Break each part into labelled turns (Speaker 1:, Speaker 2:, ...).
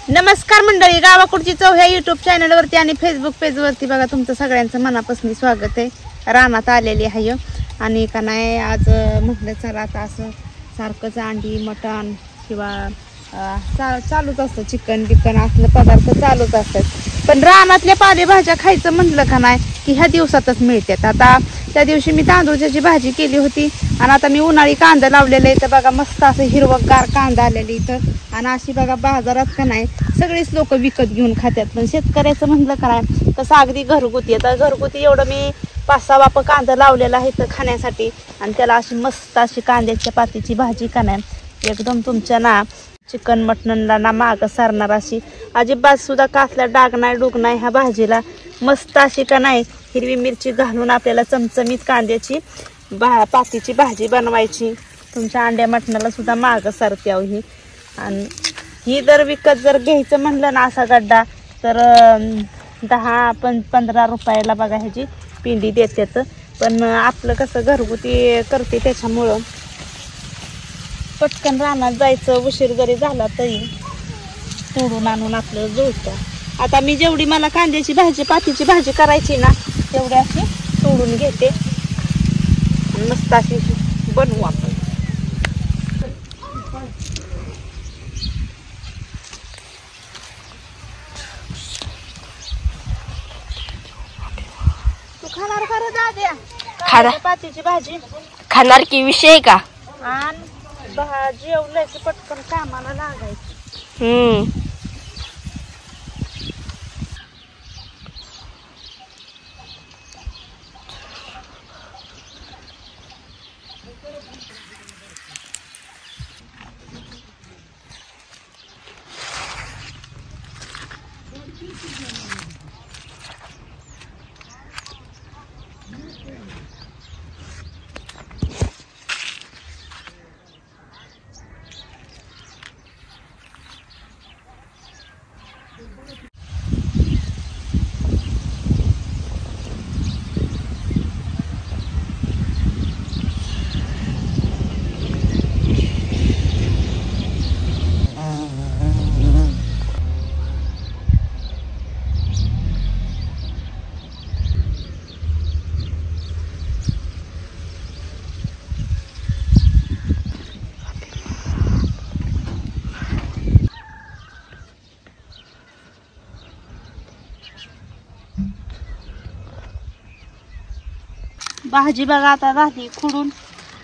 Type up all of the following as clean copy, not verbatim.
Speaker 1: नमस्कार मंडळी, गावाकडची चव ह्या युट्यूब चॅनलवरती आणि फेसबुक पेजवरती बघा तुमचं सगळ्यांचं मनापासून स्वागत आहे. रानात आलेली आहे आणि का नाही आज म्हटलं चला आता असं सारखंच अंडी मटण किंवा चालूच असतं, चिकन बिकन असलं पदार्थ चालूच असतात. पण रानातल्या पालेभाज्या खायचं म्हटलं का नाही की ह्या दिवसातच मिळतात. आता त्या दिवशी मी तांदूळची भाजी केली होती आणि आता मी उन्हाळी कांदा लावलेला आहे. तर बघा मस्त असं हिरवगार कांदा आलेली इथं आणि अशी बघा बाजारात का नाही सगळीच लोक विकत घेऊन खात्यात. पण शेतकऱ्याचं म्हटलं का नाही तसं अगदी घरगुती. आता घरगुती एवढं मी 5-6 वाप कांदा लावलेला आहे इथं खाण्यासाठी आणि त्याला अशी मस्त अशी कांद्याच्या पातीची भाजी का नाही एकदम तुमच्या ना चिकन मटणला ना मागं सारणार अशी अजिबात सुद्धा कासला डाग नाही डूग नाही. ह्या भाजीला मस्त अशी का नाही हिरवी मिरची घालून आपल्याला चमचमीत कांद्याची पातीची भाजी बनवायची. तुमच्या अंड्या मटणाला सुद्धा मागं सारते आहो ही. आणि ही जर विकत जर घ्यायचं म्हणलं ना असा गड्डा तर 10-15 रुपयाला बघा ह्याची पिंडी देतात. पण आपलं कसं घरगुती करते त्याच्यामुळं पटकन रानात जायचं उशीर जरी झाला तरी तोडून आणून आपलं जुळतं. आता मी जेवढी मला कांद्याची भाजी पातीची भाजी करायची ना तेवढी अशी तोडून घेते आणि मस्त अशी बनवू आपण. तू खाणार खरं दाद्या पातीची भाजी
Speaker 2: खाणार की विषय का
Speaker 1: आणि जेवलं की पटकन कामाला लागायचं. भाजी बघा आता झाली खुडून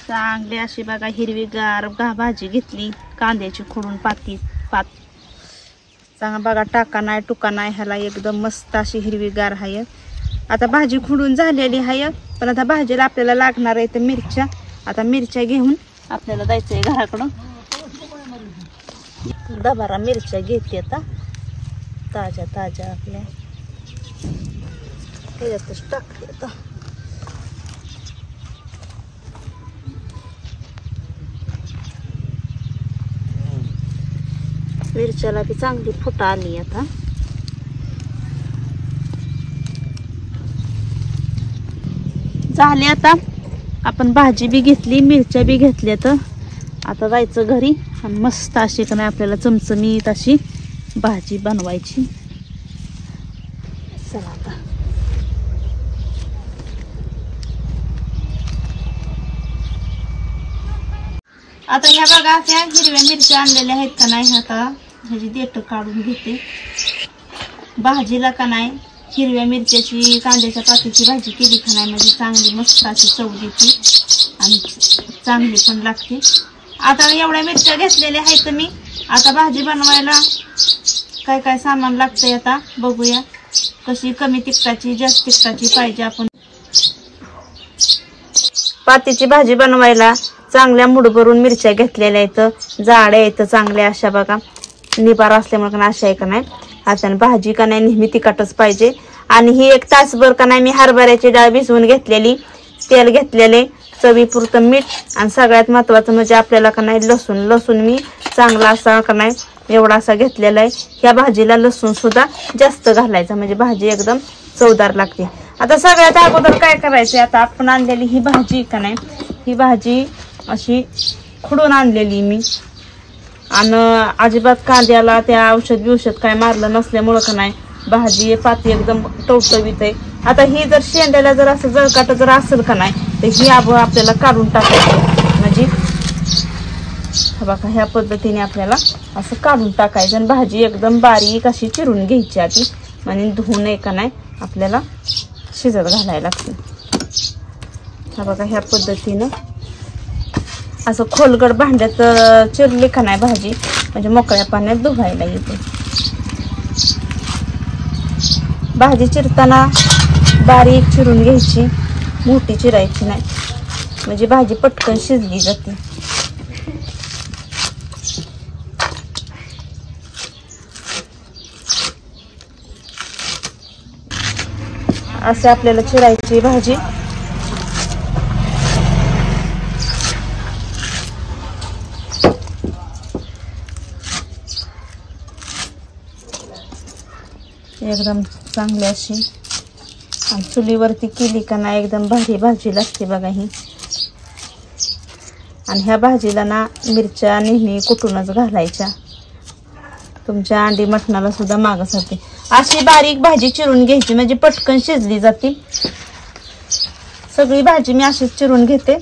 Speaker 1: चांगली अशी बघा हिरवीगार भाजी घेतली कांद्याची खुडून पात चांगला बघा टाका नाही टुका नाही ह्याला एकदम मस्त अशी हिरवीगार आहे. आता भाजी खुडून झालेली आहे पण आता भाजीला आपल्याला लागणार आहे तर मिरच्या. आता मिरच्या घेऊन आपल्याला जायचं आहे घराकडं. 10-12 मिरच्या घेते आता ताज्या आपल्या त्याच्यातच टाकते. आता मिरच्याला बी चांगली फुटा आली. आता झाली. आता आपण भाजी बी घेतली मिरच्या बी घेतल्या तर आता जायचं घरी आणि मस्त अशी का नाही आपल्याला चमचमीत अशी भाजी बनवायची. चला आता ह्या बघा त्या हिरव्या मिरच्या आणलेल्या आहेत का नाही. आता ह्याची देठ काढून घेते. भाजीला का नाही हिरव्या मिरच्याची कांद्याच्या पातीची भाजी केली का नाही म्हणजे चांगली मस्त अशी चव देते आणि चांगली पण लागते. आता एवढ्या मिरच्या घेतलेल्या आहेत मी. आता भाजी बनवायला काय काय सामान लागतंय आता बघूया. कशी कमी तिखटाची जास्त तिखटाची पाहिजे. आपण पातीची भाजी बनवायला चांगल्या मुठभरून मिरच्या घेतलेल्या आहेत. जाड्या आहेत चांगल्या अशा बघा निबार असल्यामुळे का अशा आहे का नाही. आता भाजी का नाही नेहमी तिखटच पाहिजे. आणि ही 1 तासभर का नाही मी हरभऱ्याची डाळ भिजवून घेतलेली, तेल घेतलेले, चवीपुरतं मीठ आणि सगळ्यात महत्वाचं म्हणजे आपल्याला का नाही लसूण मी चांगला असा का नाही एवढा असा घेतलेला आहे. ह्या भाजीला लसूण सुद्धा जास्त घालायचा म्हणजे भाजी एकदम चवदार लागते. आता सगळ्यात अगोदर काय करायचं आता आपण आणलेली ही भाजी का नाही ही भाजी अशी खुडून आणलेली मी आणि अजिबात कांद्याला त्या औषध काय मारलं नसल्यामुळं का नाही भाजी पाती एकदम टवटवीत आहे. आता ही जर शेंड्याला जर असं जळकाट जर असेल का नाही तर ही आपल्याला काढून टाकायचं. म्हणजे बघा ह्या पद्धतीने आपल्याला असं काढून टाकायचं आणि भाजी एकदम बारीक अशी चिरून घ्यायची आधी. म्हणजे धुवून नये का नाही आपल्याला शिजत घालायला लागते. हा बघा ह्या पद्धतीनं असं खोलगड भांड्यात चिरली का नाही भाजी म्हणजे मोकळ्या पाण्यात धुवायला येते. भाजी चिरताना बारीक चिरून घ्यायची, मोठी चिरायची नाही म्हणजे भाजी पटकन शिजली जाते. असे आपल्याला चिरायची भाजी. एकदम चांगली अशी आणि चुलीवरती केली का ना एकदम भारी भाजी लागते बघा ही. आणि ह्या भाजीला ना मिरच्या नेहमी कुटूनच घालायच्या. तुमच्या अंडी मटणाला सुद्धा मागसाठी अशी बारीक भाजी चिरून घ्यायची म्हणजे पटकन शिजली जाते. सगळी भाजी मी अशीच चिरून घेते.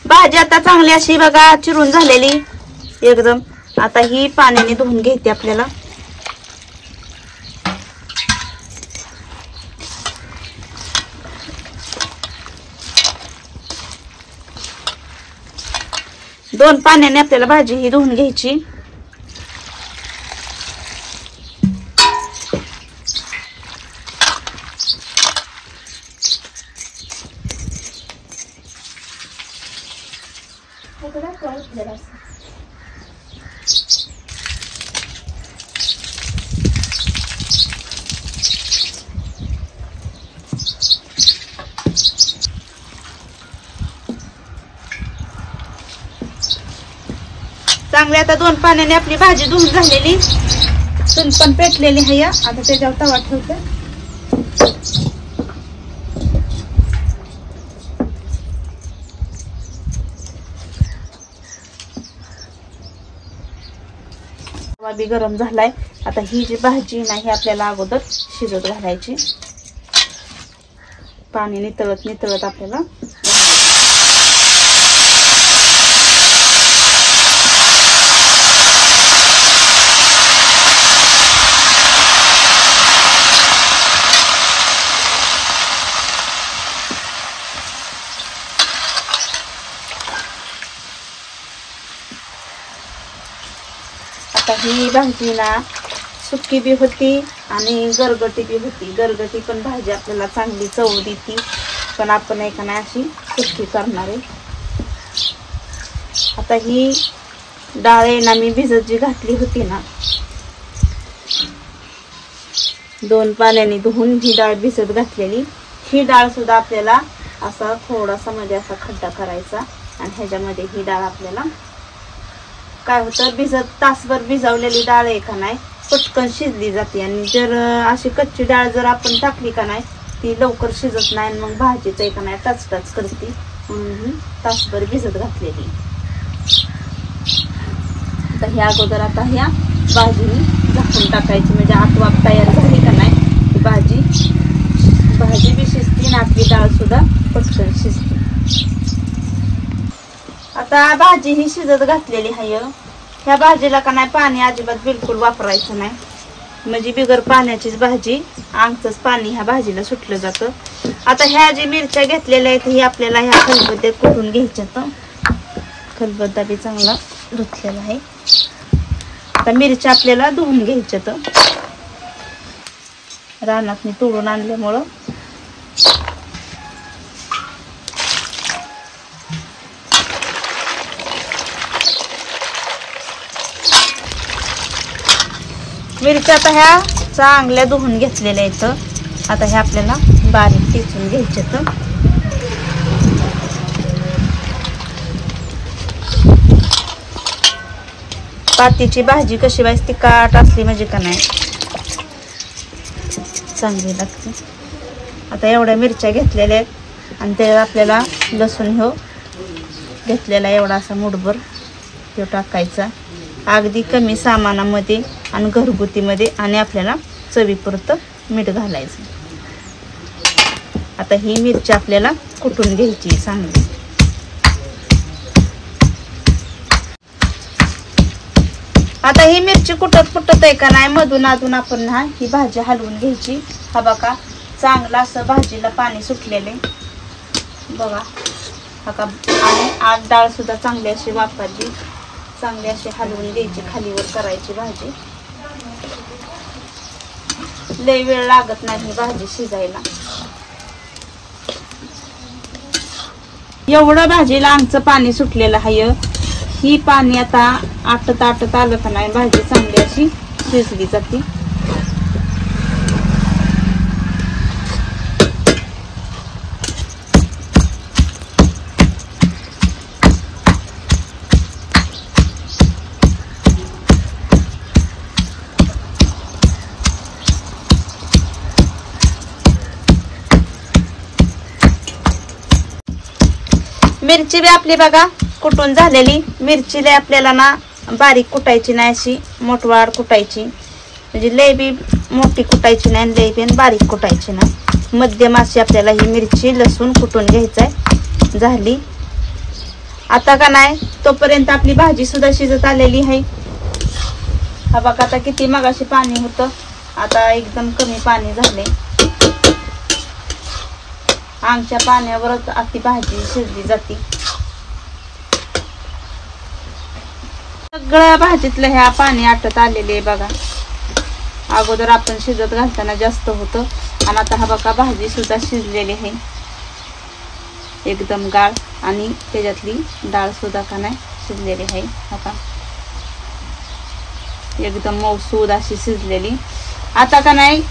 Speaker 1: भाजी आता चांगली अशी बघा चिरून झालेली एकदम. आता ही पाण्याने धुवून घ्यायची आपल्याला. दोन पाण्याने आपल्याला भाजी ही धुवून घ्यायची. चांगली आता दोन पाण्याने आपली भाजी धुवून झालेली. चूल पण पेटलेली आहे. आता त्याच्यावर तवा ठेवते. तवा बी गरम झालाय. आता ही जी भाजी नाही आपल्याला अगोदर शिजत घालायची. पाणी नितळत नितळत आपल्याला आता ही भाजी ना सुकी बी होती आणि गरगटी बी होती. गरगटी पण भाजी आपल्याला चांगली चव देती. पण आपण एका नाही अशी सुकी करणार आहे. आता ही डाळ आहे ना मी भिजत जी घातली होती ना दोन पाण्याने धुवून ही डाळ भिजत घातलेली. ही डाळ सुद्धा आपल्याला असा थोडासा मध्ये असा खड्डा करायचा आणि ह्याच्यामध्ये ही डाळ आपल्याला काय होतं भिजत तासभर भिजवलेली डाळ आहे का नाही पटकन शिजली जाते. आणि जर अशी कच्ची डाळ जर आपण टाकली का नाही ती लवकर शिजत नाही. मग भाजीचं का नाही टचटच करते. म्हणून तासभर भिजत घातलेली. आता ह्या अगोदर आता ह्या भाजी झाकून टाकायची म्हणजे आतवाप तयार झाली का नाही भाजी बी शिजते आणि आपली डाळ सुद्धा पटकन शिजते. आता भाजी ही शिजत घातलेली आहे. ह्या भाजीला का नाही पाणी अजिबात बिलकुल वापरायचं नाही. म्हणजे बिगर पाण्याचीच भाजी अंगचंच पाणी ह्या भाजीला सुटलं जातं. आता ह्या जी मिरच्या घेतलेल्या आहेत ही आपल्याला ह्या खलबत्त्यात कुटून घ्यायच्यात. खलबत्ता बी चांगला धुतलेला आहे. आता मिरच्या आपल्याला धुवून घ्यायच्यात. रानात मी तोडून आणल्यामुळं मिरच्या आता ह्या चांगल्या धुवून घेतलेल्या इथं. आता हे आपल्याला बारीक ठेचून घ्यायचे. तर पातीची भाजी कशी व्हायची, तिखट असली म्हणजे का नाही चांगली लागते. आता एवढ्या मिरच्या घेतलेल्या आहेत आणि ते आपल्याला लसूण हो घेतलेला एवढा असा मुठभर तो टाकायचा, अगदी कमी सामानामध्ये आणि घरगुतीमध्ये, आणि आपल्याला चवीपुरतं मीठ घालायचं. आता ही मिरची आपल्याला कुटून घ्यायची चांगली. आता ही मिरची कुटत आहे का नाही, मधून अधून आपण ही भाजी हलवून घ्यायची. हा बघा चांगलं असं भाजीला पाणी सुटलेले बघा. हा का, आणि आज डाळ सुद्धा चांगली अशी वापरली, चांगली अशी हलवून घ्यायची, खालीवर करायची भाजी. लय वेळ लागत नाही ही भाजी शिजायला. एवढं भाजीला आमचं पाणी सुटलेलं आहे. ही पाणी आता आटत आलं का नाही, भाजी चांगली अशी शिजली जाते. मिरची बी आपली बघा कुटून झालेली. मिरचीला आपल्याला ना बारीक कुटायची नाही, अशी मोठवाड कुटायची, म्हणजे लय बी मोठी कुटायची नाही, लय बी बारीक कुटायची नाही, मध्यम अशी आपल्याला ही मिरची लसूण कुटून घ्यायचंय. झाली आता का नाही, तोपर्यंत आपली भाजी सुद्धा शिजत आलेली आहे. हा बघा आता किती मगाशी पाणी होतं, आता एकदम कमी पाणी झाले. आमच्या पाण्यावरच आपली भाजी शिजली जाते. सगळ्या भाजीतलं ह्या पाणी आटत आलेले बघा. अगोदर आपण शिजत घालताना जास्त होतं, आणि आता हा बघा भाजी सुद्धा शिजलेली आहे एकदम गाळ, आणि त्याच्यातली डाळ सुद्धा का नाही शिजलेली आहे. आता एकदम मऊसूद अशी शिजलेली. आता का नाही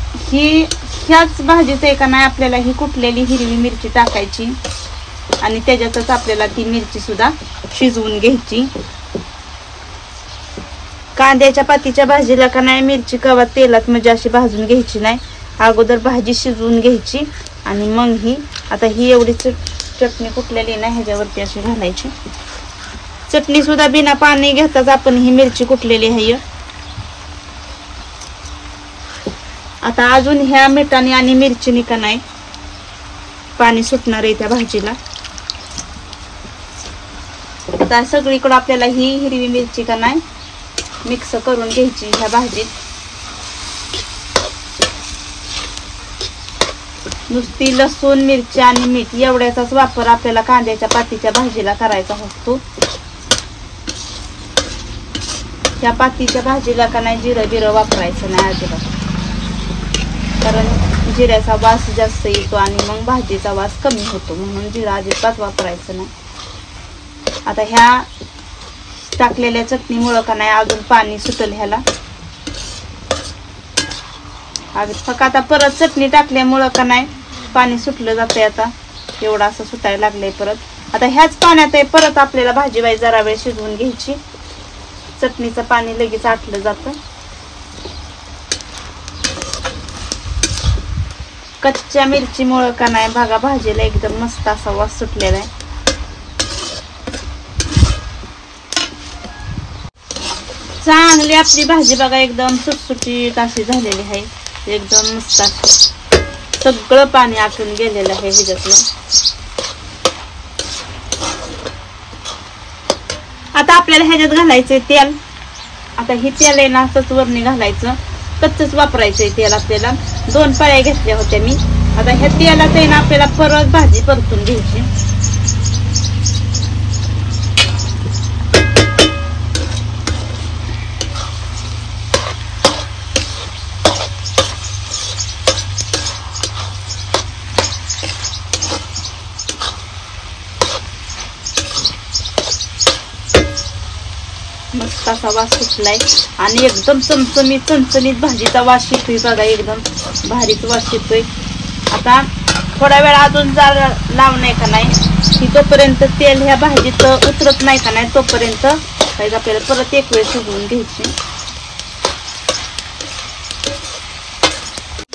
Speaker 1: ह्याच भाजीत आहे का नाही आपल्याला ही कुटलेली हिरवी मिरची टाकायची, आणि त्याच्यातच आपल्याला ती मिरची सुद्धा शिजवून घ्यायची. कांद्याच्या पातीच्या भाजीला का नाही मिरची कवा तेलात म्हणजे अशी भाजून घ्यायची नाही, अगोदर भाजी शिजवून घ्यायची, आणि मग ही आता ही एवढी चटणी कुटलेली नाही ह्याच्यावरती अशी घालायची. चटणी सुद्धा बिना पाणी घेताच आपण ही मिरची कुटलेली आहे. आता अजून ह्या मिठाने आणि मिरचीने का नाही पाणी सुटणार आहे त्या भाजीला. आता सगळीकडे आपल्याला ही हिरवी मिरची का नाही मिक्स करून घ्यायची ह्या भाजीत. नुसती लसूण मिरची आणि मीठ एवढ्याचाच वापर आपल्याला कांद्याच्या पातीच्या भाजीला करायचा असतो. त्या पातीच्या भाजीला का नाही जिरं बिरं वापरायचं नाही अजिबात, कारण जिऱ्याचा वास जास्त येतो आणि मग भाजीचा वास कमी होतो, म्हणून जिरा अजिबात वापरायचं नाही. आता ह्या टाकलेल्या चटणीमुळं का नाही अजून पाणी सुटल ह्याला. फक्त आता परत चटणी टाकल्यामुळं का नाही पाणी सुटलं जातंय. आता एवढं असं सुटायला लागलंय परत. आता ह्याच पाण्यात आहे परत आपल्याला भाजी बाई जरा वेळ शिजवून घ्यायची. चटणीचं पाणी लगेच आटलं जातं. कच्च्या मिरचीमुळं का नाही बघा भाजीला एकदम मस्त असा वास सुटलेला आहे. चांगली आपली भाजी बघा एकदम सुटसुटीत अशी झालेली आहे, एकदम मस्त अशी. सगळं पाणी आटून गेलेलं आहे ह्याच्यातलं. आता आपल्याला ह्याच्यात घालायचंय तेल. आता हे तेल आहे ना असंच वरणी घालायचं, कच्चच वापरायचंय तेल. आपल्याला 2 पळ्या घेतल्या होत्या मी. आता ह्या तेलात आहे ना आपल्याला परत भाजी परतून घ्यायची. मस्त असा वास सुटलाय आणि एकदम चमचमीत भाजीचा वास येतोय बघा. एकदम भारीच वास येतोय. आता थोडा वेळ अजून जर लावणार का नाही की तोपर्यंत तेल ह्या भाजीत उतरत नाही का नाही तोपर्यंत काही आपल्याला परत एक वेळ शिजवून घ्यायची.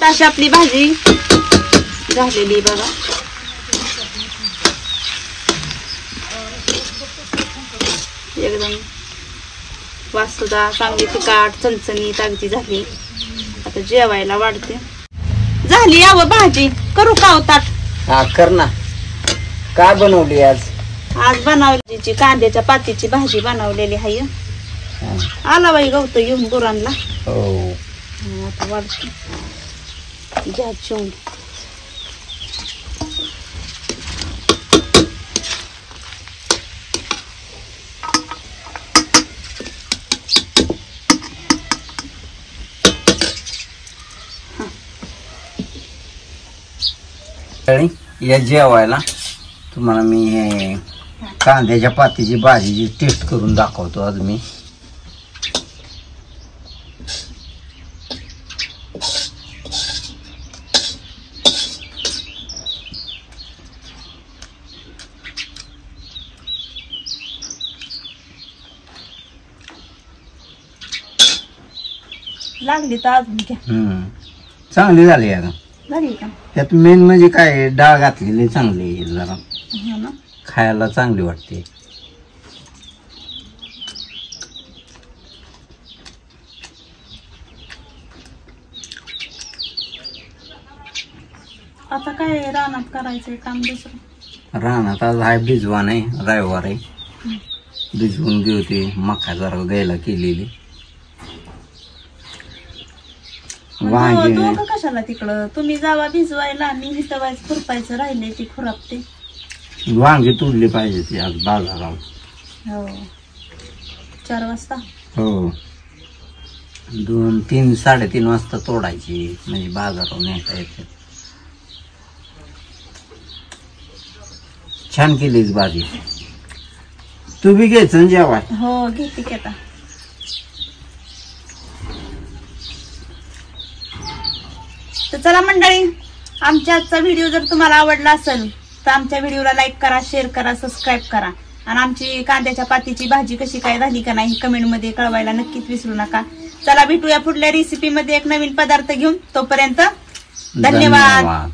Speaker 1: तशी आपली भाजी झालेली बघा. एकदम वास सुद्धा चांगली तिखट चणचणीत अगदी झाली. आता जेवायला वाढते. झाली यावं भाजी करू का होतात?
Speaker 3: हा कर ना. काय बनवली आज?
Speaker 1: आज बनवलीची कांद्याच्या पातीची भाजी बनवलेली आहे. आला बाई गवत घेऊन गुरांना.
Speaker 3: हो
Speaker 1: आता वाढते घ्या चिवून.
Speaker 3: या जेवायला तुम्हाला मी हे कांद्याच्या पातीची भाजीची टेस्ट करून दाखवतो आज मी.
Speaker 1: लागली तर अजून घ्या.
Speaker 3: चांगली झाली आता.
Speaker 1: झाली का?
Speaker 3: त्यात मेन म्हणजे काय डाळ घातलेली चांगली जरा
Speaker 1: हो ना.
Speaker 3: खायला चांगली वाटते.
Speaker 1: आता काय रानात करायचंय काम दुसरं?
Speaker 3: रानात आज हाय भिजवा नाही रविवार आहे. भिजवून घेऊ ते मका जरा द्यायला केलेली. वांगे
Speaker 1: दोघं कशाला तिकडं? तुम्ही जावा भिजवायला मी इथं वायच खुरपायचं राहिले ती खुरापते.
Speaker 3: वांगे तोडले पाहिजे ते आज बाजारात.
Speaker 1: हो 4 वाजता.
Speaker 3: हो 2, 3, 3:30 वाजता तोडायची म्हणजे बाजारावर नेता येते. छान केलीच भाजी. तू बी घ्यायचं ना जेवाय?
Speaker 1: हो घेते की आता. तर चला मंडळी, आमच्या आजचा व्हिडिओ जर तुम्हाला आवडला असेल तर आमच्या व्हिडिओला लाईक करा, शेअर करा, सबस्क्राईब करा आणि आमची कांद्याच्या पातीची भाजी कशी काय झाली का नाही कमेंट मध्ये कळवायला नक्कीच विसरू नका. चला भेटूया पुढल्या रेसिपी मध्ये एक नवीन पदार्थ घेऊन. तोपर्यंत धन्यवाद.